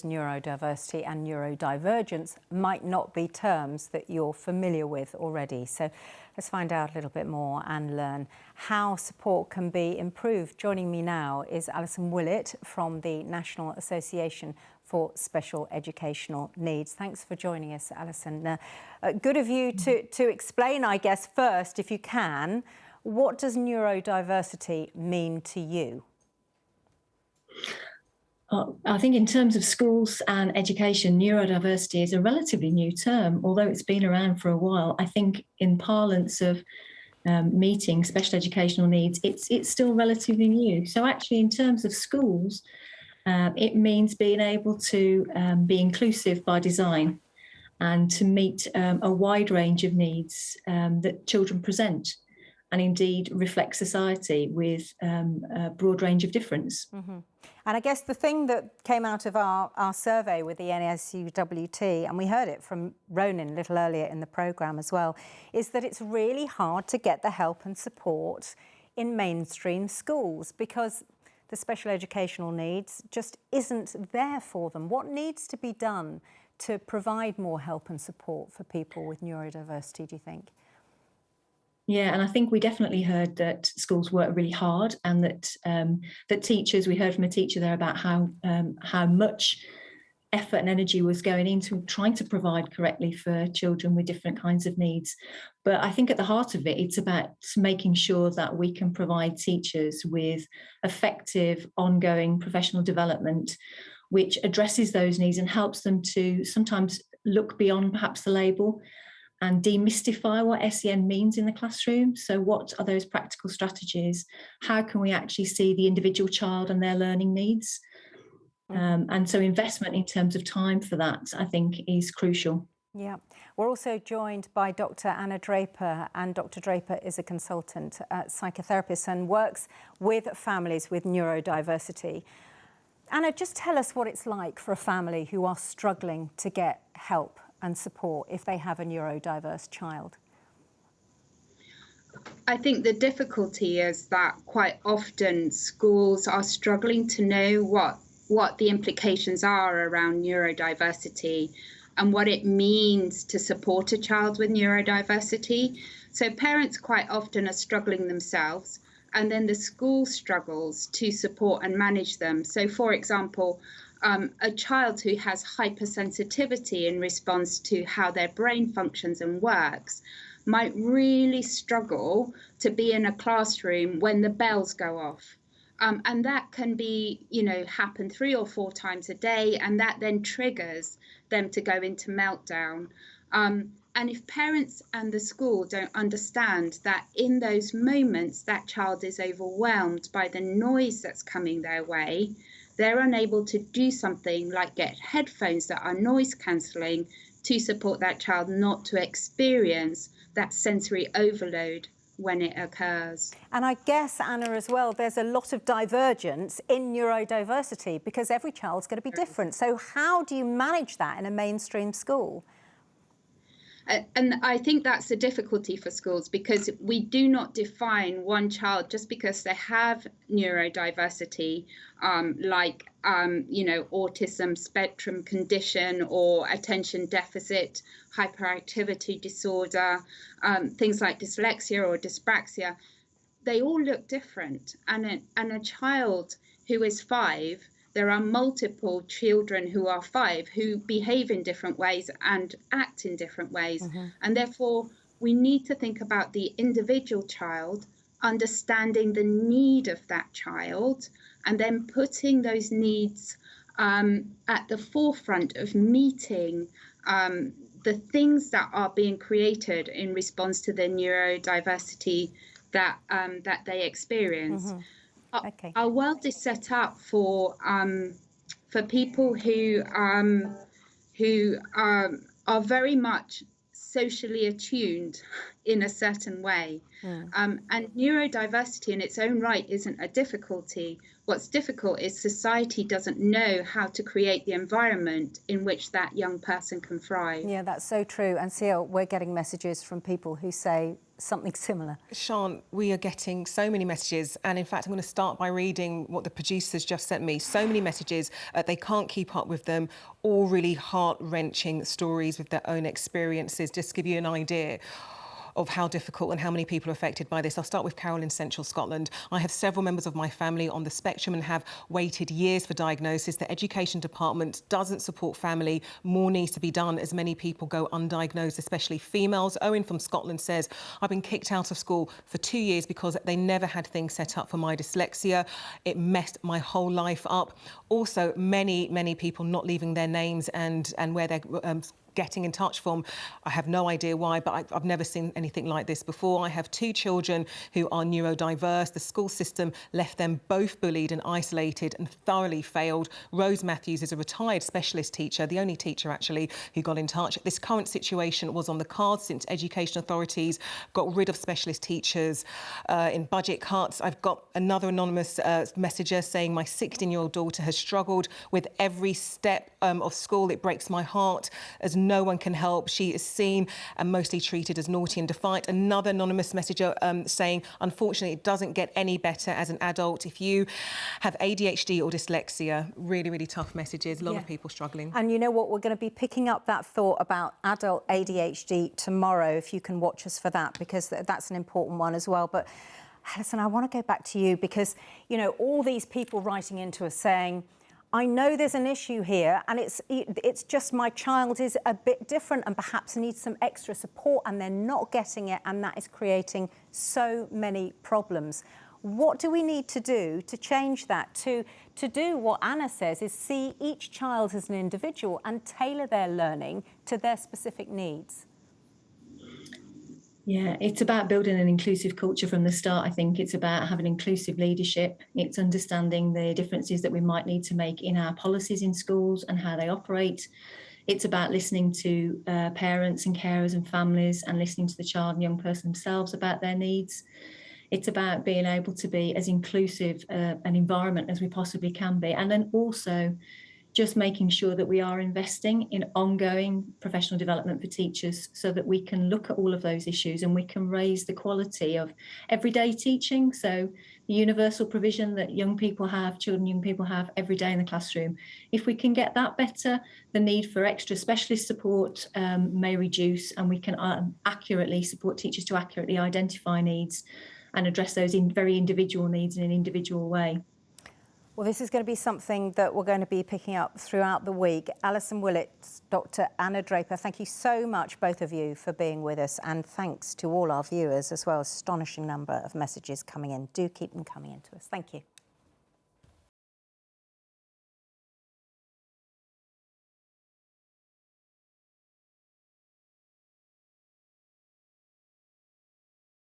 Neurodiversity and neurodivergence might not be terms that you're familiar with already. So let's find out a little bit more and learn how support can be improved. Joining me now is Alison Willet from the National Association for Special Educational Needs. Thanks for joining us, Alison. Good of you to explain, I guess, first, if you can, what does neurodiversity mean to you? I think in terms of schools and education, neurodiversity is a relatively new term, although it's been around for a while. I think in parlance of meeting special educational needs, it's still relatively new. So actually in terms of schools, it means being able to be inclusive by design and to meet a wide range of needs that children present, and indeed reflect society with a broad range of difference. Mm-hmm. And I guess the thing that came out of our survey with the NSUWT, and we heard it from Ronan a little earlier in the programme as well, is that it's really hard to get the help and support in mainstream schools because the special educational needs just isn't there for them. What needs to be done to provide more help and support for people with neurodiversity, do you think? Yeah, and I think we definitely heard that schools work really hard, and that teachers. We heard from a teacher there about how much effort and energy was going into trying to provide correctly for children with different kinds of needs. But I think at the heart of it, it's about making sure that we can provide teachers with effective, ongoing professional development, which addresses those needs and helps them to sometimes look beyond perhaps the label and demystify what SEN means in the classroom. So what are those practical strategies? How can we actually see the individual child and their learning needs? And so investment in terms of time for that, I think, is crucial. Yeah. We're also joined by Dr. Anna Draper, and Dr. Draper is a consultant psychotherapist and works with families with neurodiversity. Anna, just tell us what it's like for a family who are struggling to get help and support if they have a neurodiverse child. I think the difficulty is that quite often schools are struggling to know what the implications are around neurodiversity and what it means to support a child with neurodiversity. So parents quite often are struggling themselves, and then the school struggles to support and manage them. So for example, a child who has hypersensitivity in response to how their brain functions and works might really struggle to be in a classroom when the bells go off. And that can be, happen 3 or 4 times a day, and that then triggers them to go into meltdown. And if parents and the school don't understand that in those moments that child is overwhelmed by the noise that's coming their way, they're unable to do something like get headphones that are noise cancelling to support that child not to experience that sensory overload when it occurs. And I guess, Anna, as well, there's a lot of divergence in neurodiversity because every child's going to be different. So how do you manage that in a mainstream school? And I think that's the difficulty for schools, because we do not define one child just because they have neurodiversity, autism spectrum condition or attention deficit hyperactivity disorder, things like dyslexia or dyspraxia. They all look different. And a child who is 5, there are multiple children who are 5 who behave in different ways and act in different ways. Mm-hmm. And therefore, we need to think about the individual child, understanding the need of that child, and then putting those needs at the forefront of meeting the things that are being created in response to the neurodiversity that they experience. Mm-hmm. Okay. Our world is set up for people who are very much socially attuned in a certain way. And neurodiversity in its own right isn't a difficulty. What's difficult is society doesn't know how to create the environment in which that young person can thrive. Yeah, that's so true. And Sia, we're getting messages from people who say something similar? Sian, we are getting so many messages, and in fact I'm going to start by reading what the producers just sent me. So many messages, they can't keep up with them, all really heart-wrenching stories with their own experiences. Just to give you an idea of how difficult and how many people are affected by this. I'll start with Carol in Central Scotland. I have several members of my family on the spectrum and have waited years for diagnosis. The education department doesn't support family. More needs to be done as many people go undiagnosed, especially females. Owen from Scotland says, I've been kicked out of school for 2 years because they never had things set up for my dyslexia. It messed my whole life up. Also, many people not leaving their names and where they're getting in touch from. I have no idea why, but I've never seen anything like this before. I have 2 children who are neurodiverse. The school system left them both bullied and isolated and thoroughly failed. Rose Matthews is a retired specialist teacher, the only teacher actually who got in touch. This current situation was on the cards since education authorities got rid of specialist teachers in budget cuts. I've got another anonymous messenger saying my 16-year-old daughter has struggled with every step of school. It breaks my heart as no one can help. She is seen and mostly treated as naughty and defiant. Another anonymous messenger saying, unfortunately, it doesn't get any better as an adult. If you have ADHD or dyslexia, really, really tough messages. A lot of people struggling. And you know what? We're going to be picking up that thought about adult ADHD tomorrow, if you can watch us for that, because that's an important one as well. But Alison, I want to go back to you because, you know, all these people writing into us saying, I know there's an issue here and it's just my child is a bit different and perhaps needs some extra support and they're not getting it, and that is creating so many problems. What do we need to do to change that? To do what Anna says is see each child as an individual and tailor their learning to their specific needs. Yeah, it's about building an inclusive culture from the start. I think it's about having inclusive leadership. It's understanding the differences that we might need to make in our policies in schools and how they operate. It's about listening to parents and carers and families and listening to the child and young person themselves about their needs. It's about being able to be as inclusive an environment as we possibly can be. And then also just making sure that we are investing in ongoing professional development for teachers so that we can look at all of those issues and we can raise the quality of everyday teaching. So the universal provision that young people have, young people have every day in the classroom. If we can get that better, the need for extra specialist support may reduce, and we can accurately support teachers to accurately identify needs and address those very individual needs in an individual way. Well, this is going to be something that we're going to be picking up throughout the week. Alison Willet, Dr. Anna Draper, thank you so much, both of you, for being with us. And thanks to all our viewers as well. Astonishing number of messages coming in. Do keep them coming in to us. Thank you.